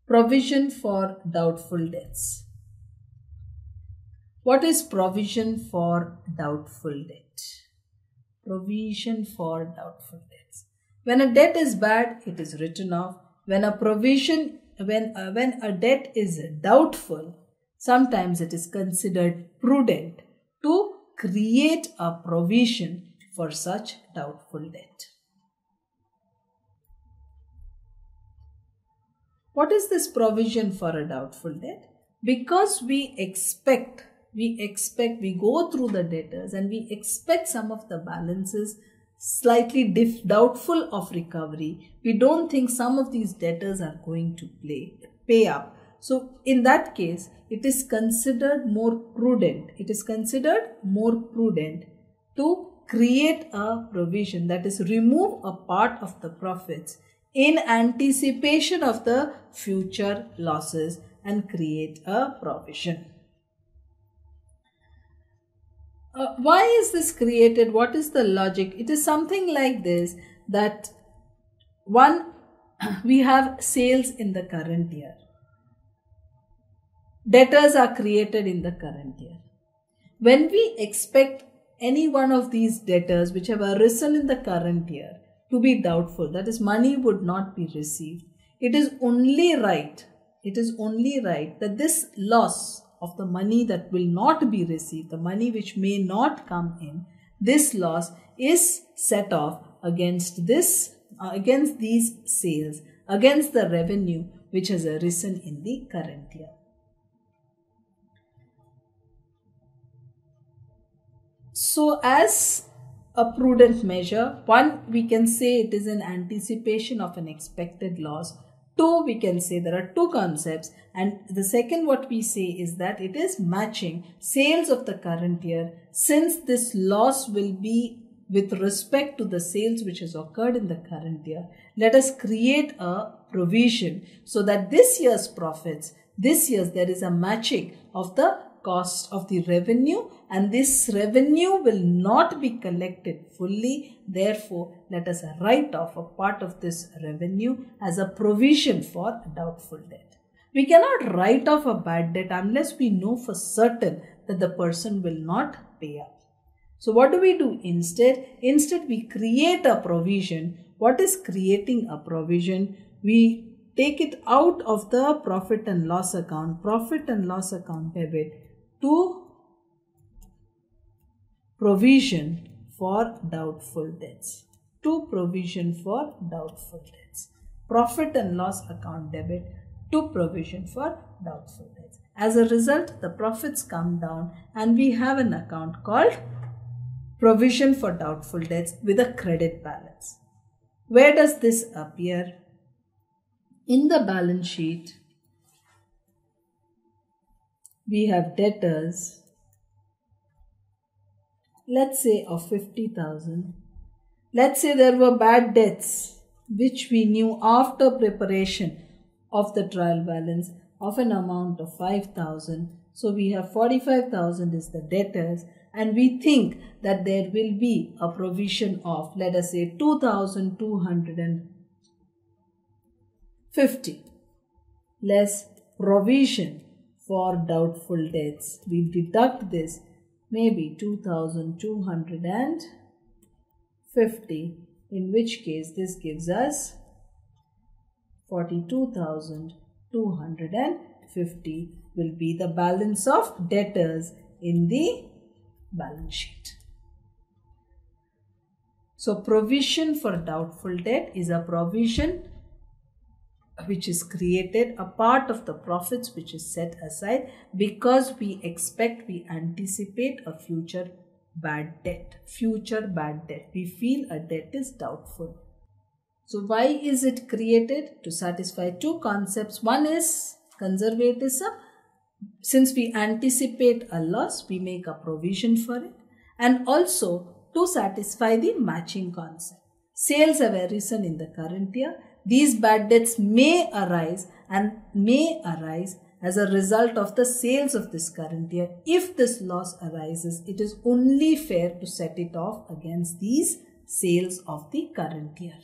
Provision for doubtful debts. What is provision for doubtful debt? Provision for doubtful debts. When a debt is bad, it is written off. When a debt is doubtful, sometimes it is considered prudent to create a provision for such doubtful debt. What is this provision for a doubtful debt? Because we go through the debtors and we expect some of the balances slightly doubtful of recovery. We don't think some of these debtors are going to pay up. So in that case, it is considered more prudent. It is considered more prudent to create a provision, that is, remove a part of the profits in anticipation of the future losses and create a provision. Why is this created? What is the logic? It is something like this, that one, we have sales in the current year. Debtors are created in the current year. When we expect any one of these debtors which have arisen in the current year to be doubtful, that is, money would not be received, it is only right that this loss of the money that will not be received, the money which may not come in, this loss is set off against these sales, against the revenue which has arisen in the current year. So as a prudent measure, one, we can say it is in anticipation of an expected loss. Two, we can say there are two concepts, and the second what we say is that it is matching sales of the current year, since this loss will be with respect to the sales which has occurred in the current year. Let us create a provision so that this year's profits, there is a matching of the cost of the revenue, and this revenue will not be collected fully. Therefore, let us write off a part of this revenue as a provision for doubtful debt. We cannot write off a bad debt unless we know for certain that the person will not pay up. So what do we do instead? Instead, we create a provision. What is creating a provision? We take it out of the profit and loss account debit, to provision for doubtful debts. Profit and loss account debit to provision for doubtful debts. As a result, the profits come down and we have an account called provision for doubtful debts with a credit balance. Where does this appear? In the balance sheet, we have debtors, let's say of 50,000. Let's say there were bad debts which we knew after preparation of the trial balance of an amount of 5,000. So we have 45,000 is the debtors, and we think that there will be a provision of, let us say, 2,250 less provision for doubtful debts. We deduct this, maybe 2,250, in which case this gives us 42,250 will be the balance of debtors in the balance sheet. So provision for doubtful debt is a provision which is created, a part of the profits which is set aside because we anticipate a future bad debt. We feel a debt is doubtful. So why is it created? To satisfy two concepts. One is conservatism. Since we anticipate a loss, we make a provision for it. And also to satisfy the matching concept. Sales have arisen in the current year. These bad debts may arise as a result of the sales of this current year. If this loss arises, it is only fair to set it off against these sales of the current year.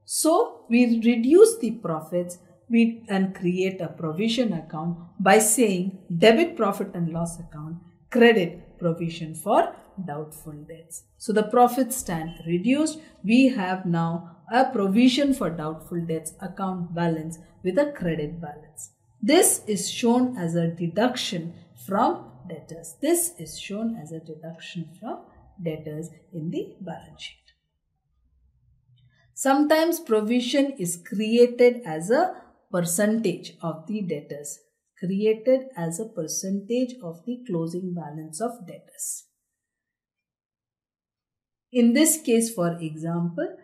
So we reduce the profits we can create a provision account by saying debit profit and loss account, credit provision for doubtful debts. So the profits stand reduced. We have now a provision for doubtful debts account balance with a credit balance. This is shown as a deduction from debtors. This is shown as a deduction from debtors in the balance sheet. Sometimes provision is created as a percentage of the debtors, created as a percentage of the closing balance of debtors. In this case, for example,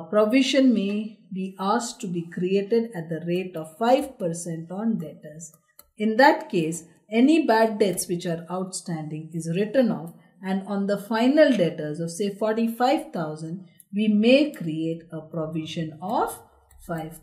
provision may be asked to be created at the rate of 5% on debtors. In that case, any bad debts which are outstanding is written off, and on the final debtors of say 45,000, we may create a provision of 5%.